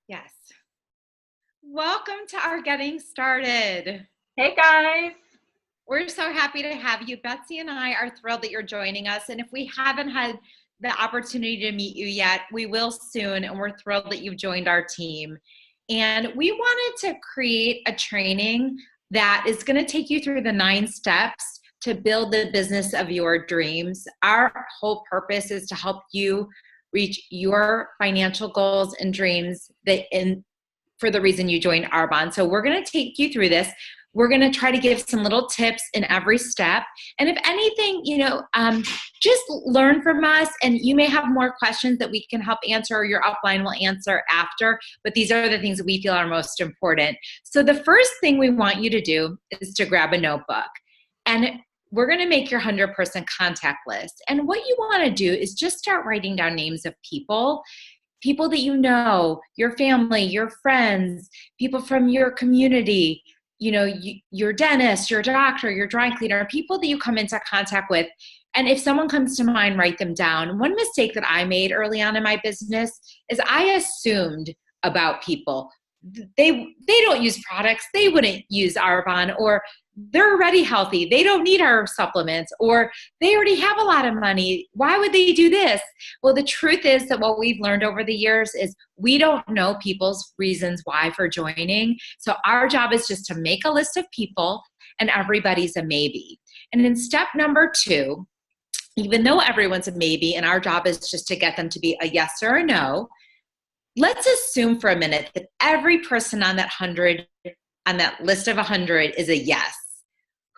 Yes. Welcome to our Getting Started. Hey guys. We're so happy to have you. Betsy and I are thrilled that you're joining us. And if we haven't had the opportunity to meet you yet, we will soon. And we're thrilled that you've joined our team. And we wanted to create a training that is going to take you through the 9 steps to build the business of your dreams. Our whole purpose is to help you reach your financial goals and dreams for the reason you joined Arbonne. So we're going to take you through this. We're going to try to give some little tips in every step. And if anything, just learn from us, and you may have more questions that we can help answer, or your upline will answer after. But these are the things that we feel are most important. So the first thing we want you to do is to grab a notebook. And we're going to make your 100% contact list. And what you want to do is just start writing down names of people that you know, your family, your friends, people from your community, your dentist, your doctor, your dry cleaner, people that you come into contact with. And if someone comes to mind, write them down. One mistake that I made early on in my business is I assumed about people. They don't use products. They wouldn't use Arbonne, or they're already healthy. They don't need our supplements, or they already have a lot of money. Why would they do this? Well, the truth is that what we've learned over the years is we don't know people's reasons why for joining. So our job is just to make a list of people, and everybody's a maybe. And in step number 2, even though everyone's a maybe, and our job is just to get them to be a yes or a no, let's assume for a minute that every person on that list of 100 is a yes.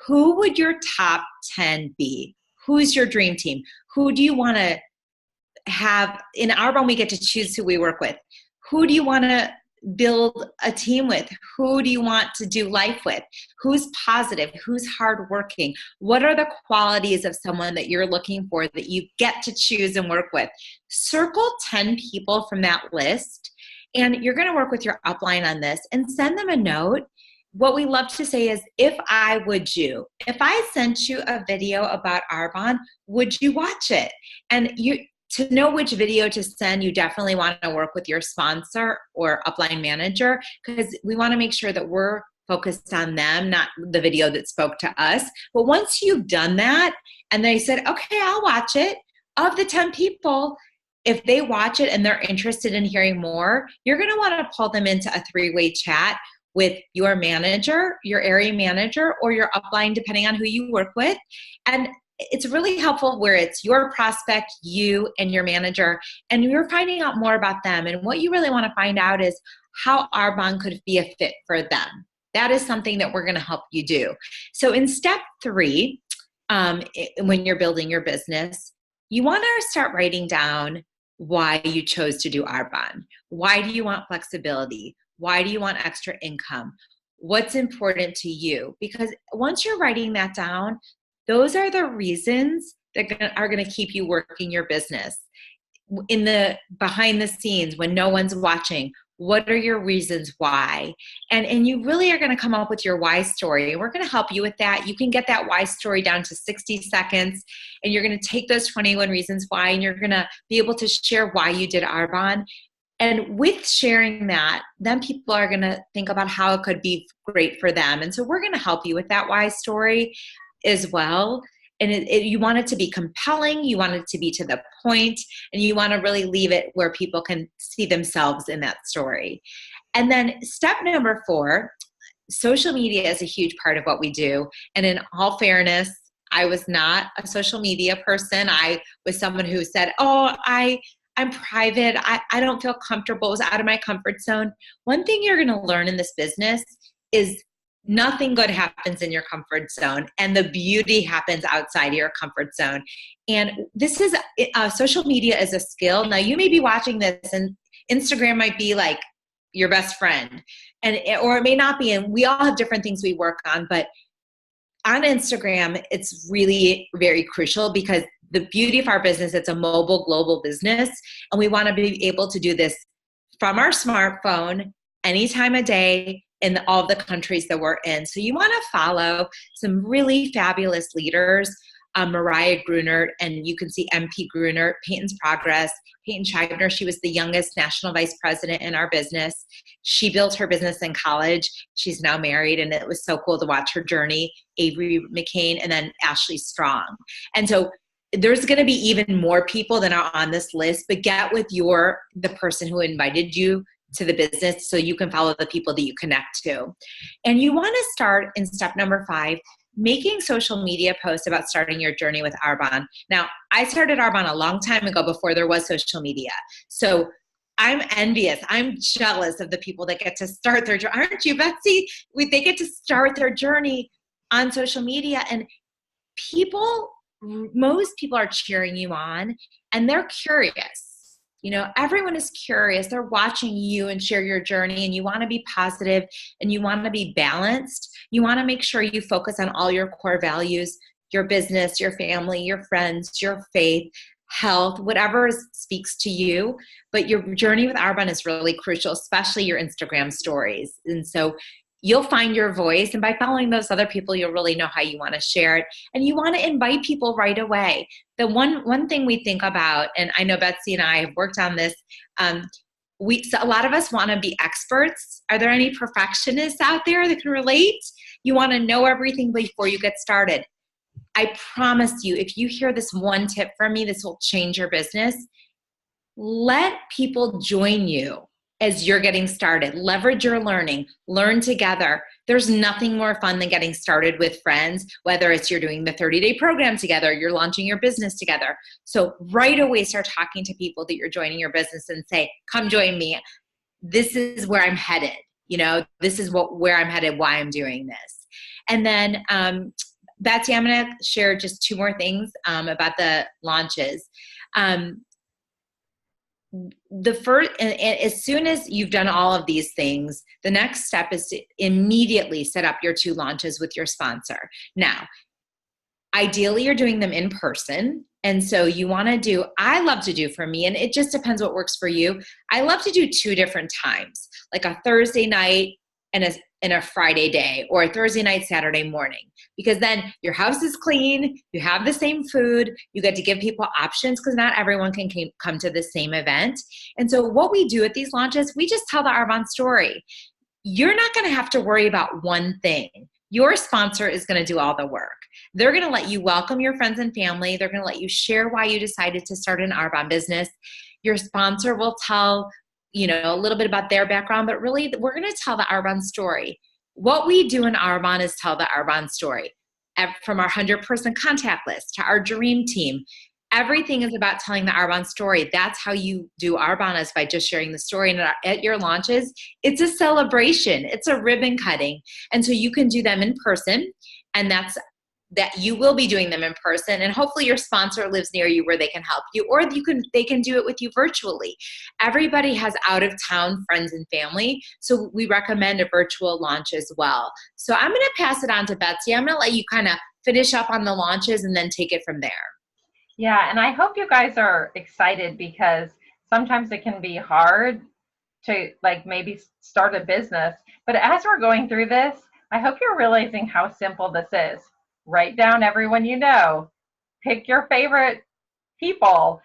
Who would your top 10 be? Who's your dream team? Who do you want to have? In Arbonne, we get to choose who we work with. Who do you want to build a team with? Who do you want to do life with? Who's positive? Who's hardworking? What are the qualities of someone that you're looking for that you get to choose and work with? Circle 10 people from that list, and you're going to work with your upline on this and send them a note. What we love to say is, if I sent you a video about Arbonne, would you watch it? And to know which video to send, you definitely want to work with your sponsor or upline manager, because we want to make sure that we're focused on them, not the video that spoke to us. But once you've done that and they said, okay, I'll watch it, of the 10 people, if they watch it and they're interested in hearing more, you're going to want to pull them into a 3-way chat with your manager, your area manager, or your upline, depending on who you work with. And it's really helpful where it's your prospect, you, and your manager, and you're finding out more about them. And what you really want to find out is how Arbonne could be a fit for them. That is something that we're going to help you do. So in step 3, when you're building your business, you want to start writing down why you chose to do Arbonne. Why do you want flexibility? Why do you want extra income? What's important to you? Because once you're writing that down, those are the reasons that are going to keep you working your business. In the behind the scenes, when no one's watching, what are your reasons why? And you really are going to come up with your why story. We're going to help you with that. You can get that why story down to 60 seconds, and you're going to take those 21 reasons why, and you're going to be able to share why you did Arbonne. And with sharing that, then people are going to think about how it could be great for them. And so we're going to help you with that why story as well. And you want it to be compelling, you want it to be to the point, and you want to really leave it where people can see themselves in that story. And then step number 4, social media is a huge part of what we do. And in all fairness, I was not a social media person. I was someone who said, I'm private. I don't feel comfortable. It was out of my comfort zone. One thing you're going to learn in this business is nothing good happens in your comfort zone, and the beauty happens outside of your comfort zone. And this is social media is a skill. Now, you may be watching this, and Instagram might be like your best friend, or it may not be. And we all have different things we work on, but on Instagram, it's really very crucial, because the beauty of our business, it's a mobile global business, and we want to be able to do this from our smartphone any time of day in all the countries that we're in. So you want to follow some really fabulous leaders Mariah Gruner, and you can see MP Gruner, Peyton's Progress. Peyton Scheibner, she was the youngest national vice president in our business. She built her business in college. She's now married, and it was so cool to watch her journey. Avery McCain, and then Ashley Strong. And so there's going to be even more people than are on this list, but get with the person who invited you to the business so you can follow the people that you connect to. And you want to start in step number 5, making social media posts about starting your journey with Arbonne. Now, I started Arbonne a long time ago before there was social media. So I'm envious. I'm jealous of the people that get to start their journey. Aren't you, Betsy? They get to start their journey on social media, and most people are cheering you on, and they're curious. Everyone is curious. They're watching you and share your journey, and you want to be positive and you want to be balanced. You want to make sure you focus on all your core values, your business, your family, your friends, your faith, health, whatever speaks to you. But your journey with Arbonne is really crucial, especially your Instagram stories. And so you'll find your voice, and by following those other people, you'll really know how you want to share it. And you want to invite people right away. The one thing we think about, and I know Betsy and I have worked on this, so a lot of us want to be experts. Are there any perfectionists out there that can relate? You want to know everything before you get started. I promise you, if you hear this one tip from me, this will change your business. Let people join you as you're getting started. Leverage your learning. Learn together. There's nothing more fun than getting started with friends, whether it's you're doing the 30-day program together, you're launching your business together. So right away, start talking to people that you're joining your business and say, come join me. This is where I'm headed. This is where I'm headed, why I'm doing this. And then, Betsy, I'm going to share just 2 more things about the launches. The first, and as soon as you've done all of these things, the next step is to immediately set up your 2 launches with your sponsor. Now, ideally, you're doing them in person. And so you want to I love to do for me, and it just depends what works for you. I love to do 2 different times, like a Thursday night and a Friday day, or a Thursday night, Saturday morning, because then your house is clean, you have the same food, you get to give people options, because not everyone can come to the same event. And so what we do at these launches, we just tell the Arbonne story. You're not going to have to worry about one thing. Your sponsor is going to do all the work. They're going to let you welcome your friends and family. They're going to let you share why you decided to start an Arbonne business. Your sponsor will tell a little bit about their background, but really we're going to tell the Arbonne story. What we do in Arbonne is tell the Arbonne story. From our 100-person contact list to our dream team, everything is about telling the Arbonne story. That's how you do Arbonne, is by just sharing the story. And at your launches, it's a celebration. It's a ribbon cutting. And so you can do them in person, and that you will be doing them in person, and hopefully your sponsor lives near you where they can help you, or they can do it with you virtually. Everybody has out of town friends and family, so we recommend a virtual launch as well. So I'm going to pass it on to Betsy. I'm going to let you kind of finish up on the launches and then take it from there. Yeah, and I hope you guys are excited, because sometimes it can be hard to maybe start a business. But as we're going through this, I hope you're realizing how simple this is. Write down everyone you know, pick your favorite people,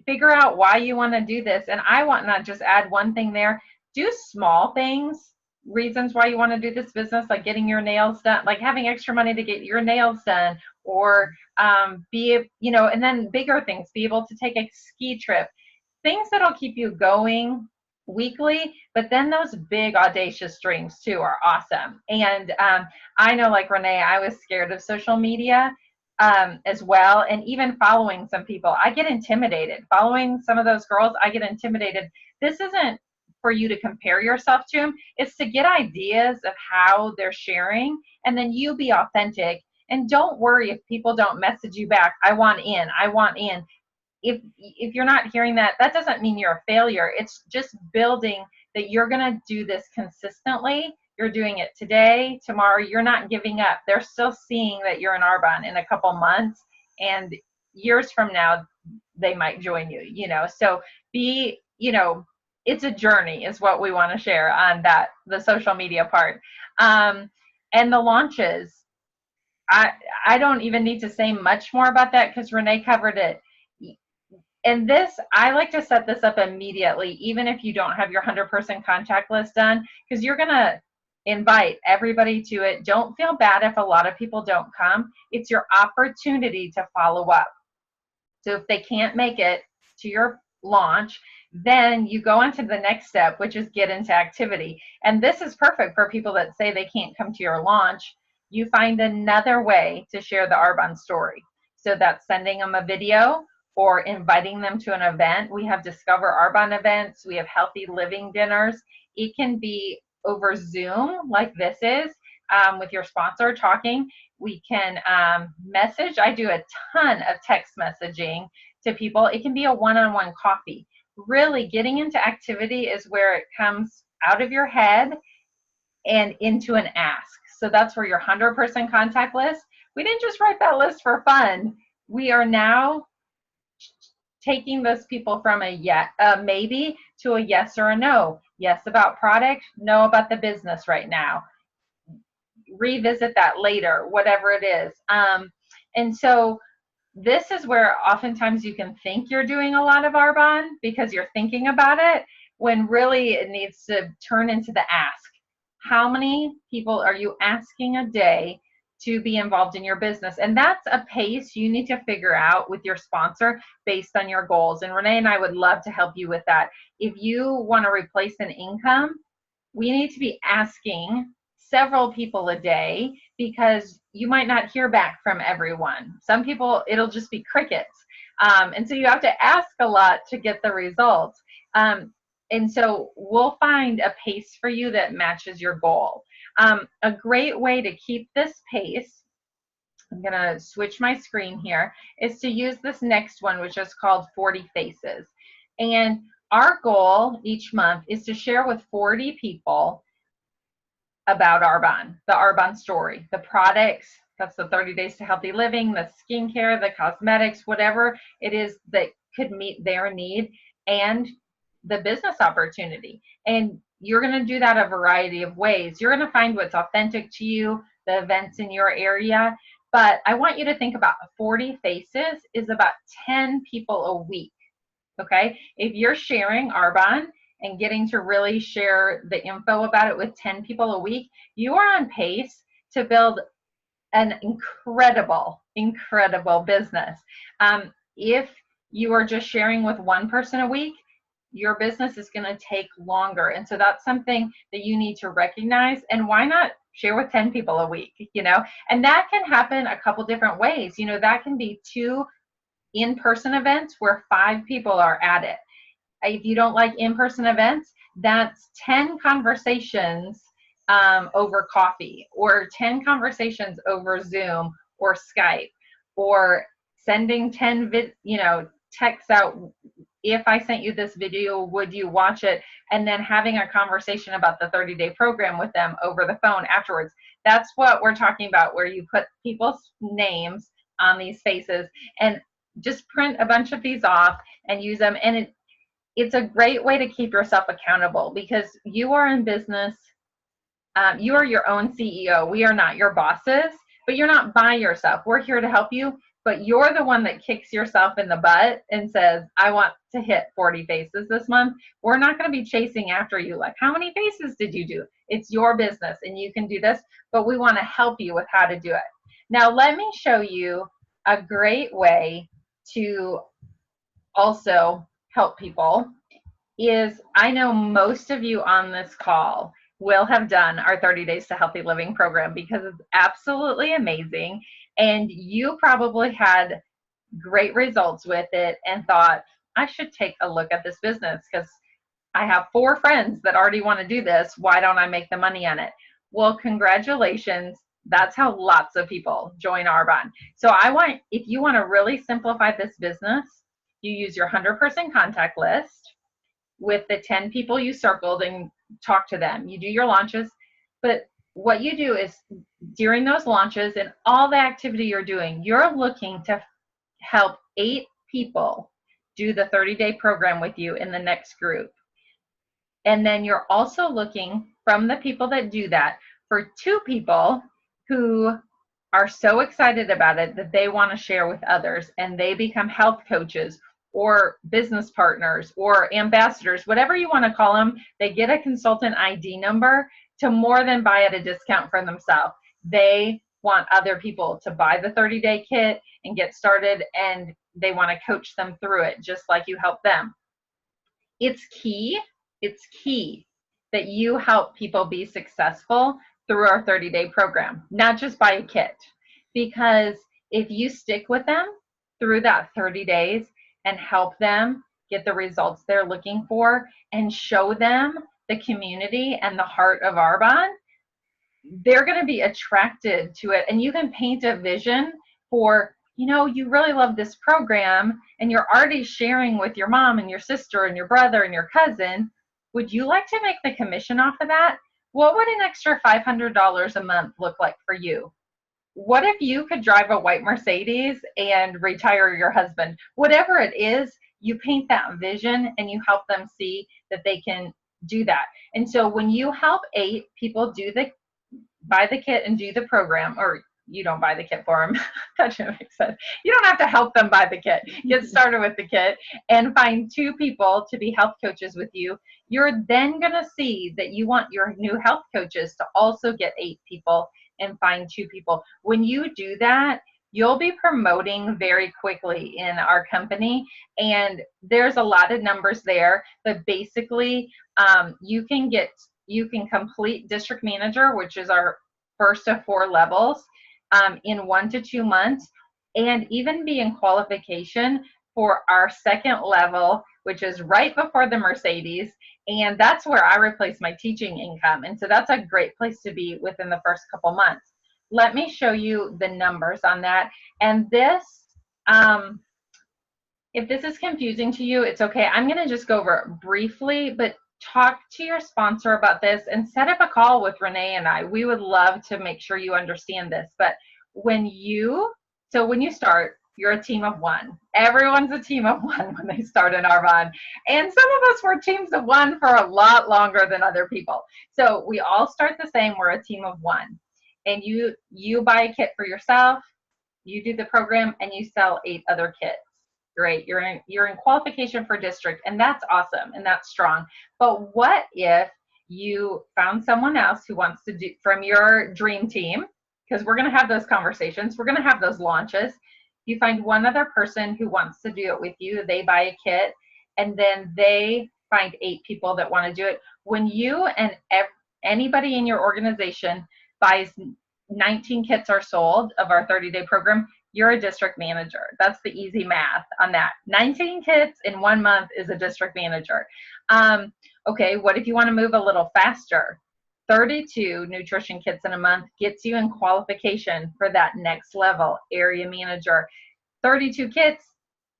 figure out why you want to do this. And I want to just add one thing there. Do small things, reasons why you want to do this business, like getting your nails done, like having extra money to get your nails done, or and then bigger things, be able to take a ski trip, things that'll keep you going weekly. But then those big audacious dreams too are awesome. And I know, like Renee, I was scared of social media as well, and even following some people, I get intimidated. Following some of those girls, I get intimidated. This isn't for you to compare yourself to them. It's to get ideas of how they're sharing, and then you be authentic. And don't worry if people don't message you back, I want in. If you're not hearing that, that doesn't mean you're a failure. It's just building that you're going to do this consistently. You're doing it today, tomorrow. You're not giving up. They're still seeing that you're in Arbonne in a couple months, and years from now, they might join you, So it's a journey is what we want to share on the social media part. And the launches, I don't even need to say much more about that because Renee covered it. And this, I like to set this up immediately, even if you don't have your 100% contact list done, because you're going to invite everybody to it. Don't feel bad if a lot of people don't come. It's your opportunity to follow up. So if they can't make it to your launch, then you go on to the next step, which is get into activity. And this is perfect for people that say they can't come to your launch. You find another way to share the Arbonne story. So that's sending them a video or inviting them to an event. We have Discover Arbonne events. We have healthy living dinners. It can be over Zoom like this is with your sponsor talking. We can message. I do a ton of text messaging to people. It can be a one-on-one coffee. Really getting into activity is where it comes out of your head and into an ask. So that's where your 100% contact list. We didn't just write that list for fun. We are now taking those people from a maybe to a yes or a no. Yes about product, no about the business right now. Revisit that later, whatever it is. And so this is where oftentimes you can think you're doing a lot of Arbonne because you're thinking about it, when really it needs to turn into the ask. How many people are you asking a day to be involved in your business? And that's a pace you need to figure out with your sponsor based on your goals. And Renee and I would love to help you with that. If you want to replace an income, we need to be asking several people a day because you might not hear back from everyone. Some people, it'll just be crickets. And so you have to ask a lot to get the results. And so we'll find a pace for you that matches your goal. A great way to keep this pace, I'm going to switch my screen here, is to use this next one, which is called 40 Faces. And our goal each month is to share with 40 people about Arbonne, the Arbonne story, the products, that's the 30 Days to Healthy Living, the skincare, the cosmetics, whatever it is that could meet their need, and the business opportunity. And you're going to do that a variety of ways. You're going to find what's authentic to you, the events in your area. But I want you to think about 40 Faces is about 10 people a week. Okay? If you're sharing Arbonne and getting to really share the info about it with 10 people a week, you are on pace to build an incredible, incredible business. If you are just sharing with one person a week, your business is going to take longer. And so that's something that you need to recognize. And why not share with 10 people a week, you know? And that can happen a couple different ways. You know, that can be 2 in-person events where 5 people are at it. If you don't like in-person events, that's 10 conversations over coffee, or 10 conversations over Zoom or Skype, or sending 10 texts out. If I sent you this video, would you watch it? And then having a conversation about the 30-day program with them over the phone afterwards. That's what we're talking about, where you put people's names on these faces and just print a bunch of these off and use them. And it's a great way to keep yourself accountable, because you are in business. You are your own CEO. We are not your bosses, but you're not by yourself. We're here to help you, but you're the one that kicks yourself in the butt and says, I want to hit 40 faces this month. We're not going to be chasing after you like, how many faces did you do? It's your business and you can do this, but we want to help you with how to do it. Now, let me show you a great way to also help people. I know most of you on this call will have done our 30 Days to Healthy Living program, because it's absolutely amazing. And you probably had great results with it and thought, I should take a look at this business because I have 4 friends that already want to do this. Why don't I make the money on it? Well, congratulations. That's how lots of people join Arbonne. So if you want to really simplify this business, you use your 100% contact list with the 10 people you circled and talk to them. You do your launches, but what you do is during those launches and all the activity you're doing, you're looking to help 8 people do the 30-day program with you in the next group. And then you're also looking from the people that do that for 2 people who are so excited about it that they want to share with others, and they become health coaches or business partners or ambassadors, whatever you want to call them. They get a consultant ID number to more than buy at a discount for themselves. They want other people to buy the 30-day kit and get started, and they want to coach them through it just like you help them. It's key that you help people be successful through our 30-day program, not just buy a kit. Because if you stick with them through that 30 days and help them get the results they're looking for and show them the community and the heart of Arbonne, they're going to be attracted to it. And you can paint a vision for, you really love this program and you're already sharing with your mom and your sister and your brother and your cousin. Would you like to make the commission off of that? What would an extra $500 a month look like for you? What if you could drive a white Mercedes and retire your husband? Whatever it is, you paint that vision and you help them see that they can do that. And so when you help 8 people buy the kit and do the program, or you don't buy the kit for them. That should make sense. You don't have to help them buy the kit. Get started with the kit and find 2 people to be health coaches with you. You're then going to see that you want your new health coaches to also get 8 people and find 2 people. When you do that, you'll be promoting very quickly in our company. And there's a lot of numbers there, but basically you can complete district manager, which is our first of 4 levels, in 1 to 2 months, and even be in qualification for our 2nd level, which is right before the Mercedes. And that's where I replace my teaching income. And so that's a great place to be within the first couple months. Let me show you the numbers on that. And this, if this is confusing to you, it's okay. I'm going to just go over it briefly, but talk to your sponsor about this and set up a call with Renee and I. We would love to make sure you understand this. But when you start, you're a team of 1. Everyone's a team of 1 when they start in Arbonne. And some of us were teams of 1 for a lot longer than other people. So we all start the same. We're a team of 1. And you buy a kit for yourself, you do the program, and you sell 8 other kits. Great. You're in qualification for district, and that's awesome and that's strong. But what if you found someone else who wants to do from your dream team? Because we're going to have those conversations. We're going to have those launches. You find one other person who wants to do it with you. They buy a kit, and then they find 8 people that want to do it. When you and anybody in your organization buys 19 kits are sold of our 30-day program, you're a district manager. That's the easy math on that. 19 kits in 1 month is a district manager. Okay, what if you want to move a little faster? 32 nutrition kits in a month gets you in qualification for that next level, area manager. 32 kits,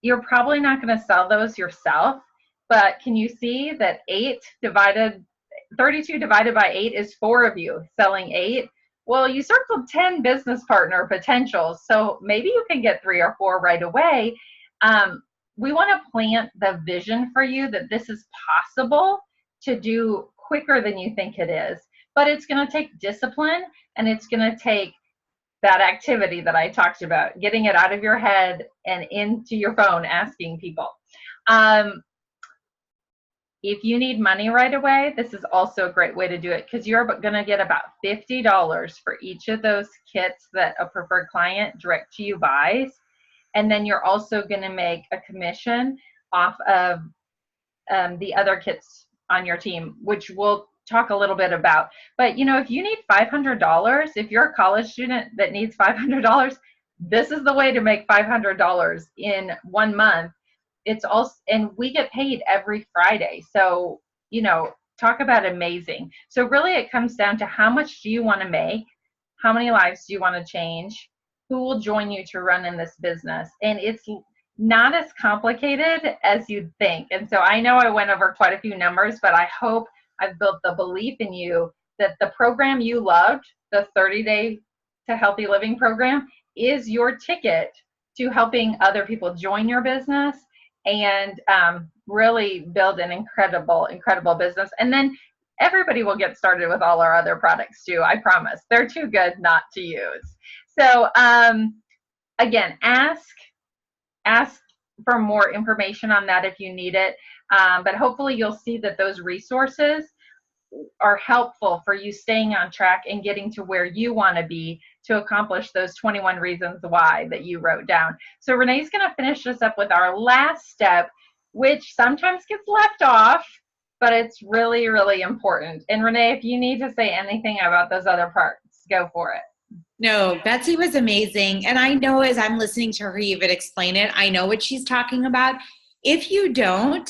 you're probably not going to sell those yourself, but can you see that 32 divided by 8 is 4 of you selling 8? Well, you circled 10 business partner potentials, so maybe you can get 3 or 4 right away. We want to plant the vision for you that this is possible to do quicker than you think it is, but it's going to take discipline, and it's going to take that activity that I talked about, getting it out of your head and into your phone, asking people. If you need money right away, this is also a great way to do it, because you're going to get about $50 for each of those kits that a preferred client direct to you buys. And then you're also going to make a commission off of the other kits on your team, which we'll talk a little bit about. But if you need $500, if you're a college student that needs $500, this is the way to make $500 in 1 month. It's also, and we get paid every Friday. So, talk about amazing. So really it comes down to how much do you want to make? How many lives do you want to change? Who will join you to run in this business? And it's not as complicated as you'd think. And so I know I went over quite a few numbers, but I hope I've built the belief in you that the program you loved, the 30-day to healthy living program, is your ticket to helping other people join your business and really build an incredible business. And then everybody will get started with all our other products too. I promise. They're too good not to use. So again, ask for more information on that if you need it. But hopefully you'll see that those resources are helpful for you staying on track and getting to where you want to be to accomplish those 21 reasons why that you wrote down. So Renee's going to finish this up with our last step, which sometimes gets left off, but it's really, really important. And Renee, if you need to say anything about those other parts, go for it. No, Betsy was amazing. And I know as I'm listening to her even explain it, I know what she's talking about. If you don't,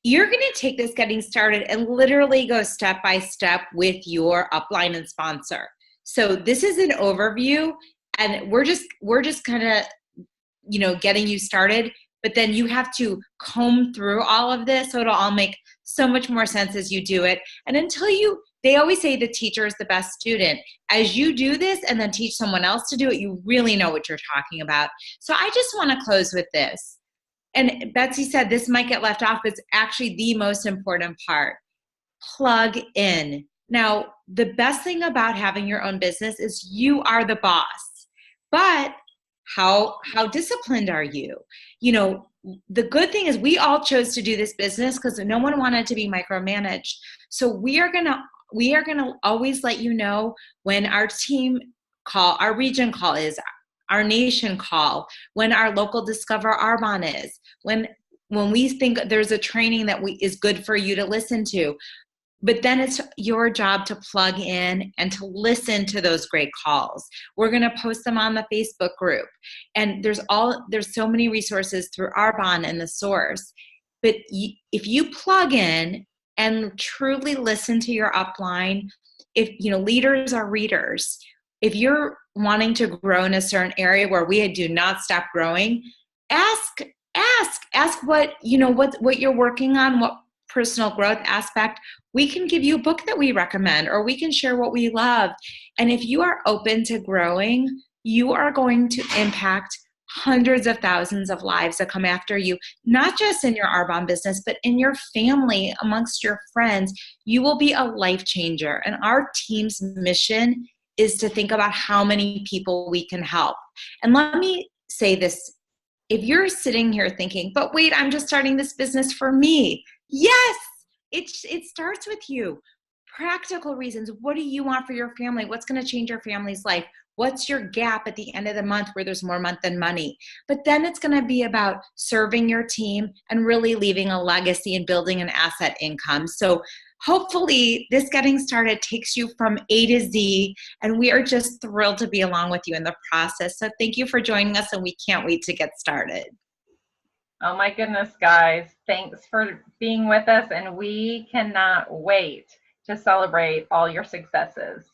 you're going to take this getting started and literally go step by step with your upline and sponsor. So this is an overview, and we're just kind of, getting you started, but then you have to comb through all of this. So it'll all make so much more sense as you do it. And they always say the teacher is the best student. As you do this and then teach someone else to do it, you really know what you're talking about. So I just want to close with this. And Betsy said this might get left off, but it's actually the most important part. Plug in. Now, the best thing about having your own business is you are the boss. But how disciplined are you? The good thing is we all chose to do this business because no one wanted to be micromanaged. So we are gonna always let you know when our team call, our region call is, our nation call, when our local Discover Arbonne is, when we think there's a training that is good for you to listen to. But then it's your job to plug in and to listen to those great calls. We're going to post them on the Facebook group. And there's so many resources through Arbonne and the source. But if you plug in and truly listen to your upline, if leaders are readers, if you're wanting to grow in a certain area where we do not stop growing, ask what you're working on, what personal growth aspect. We can give you a book that we recommend, or we can share what we love. And if you are open to growing, you are going to impact hundreds of thousands of lives that come after you, not just in your Arbonne business, but in your family, amongst your friends. You will be a life changer. And our team's mission is to think about how many people we can help. And let me say this. If you're sitting here thinking, but wait, I'm just starting this business for me. Yes, it starts with you. Practical reasons. What do you want for your family? What's going to change your family's life? What's your gap at the end of the month where there's more month than money? But then it's going to be about serving your team and really leaving a legacy and building an asset income. So hopefully this getting started takes you from A to Z, and we are just thrilled to be along with you in the process. So thank you for joining us, and we can't wait to get started. Oh my goodness, guys. Thanks for being with us, and we cannot wait to celebrate all your successes.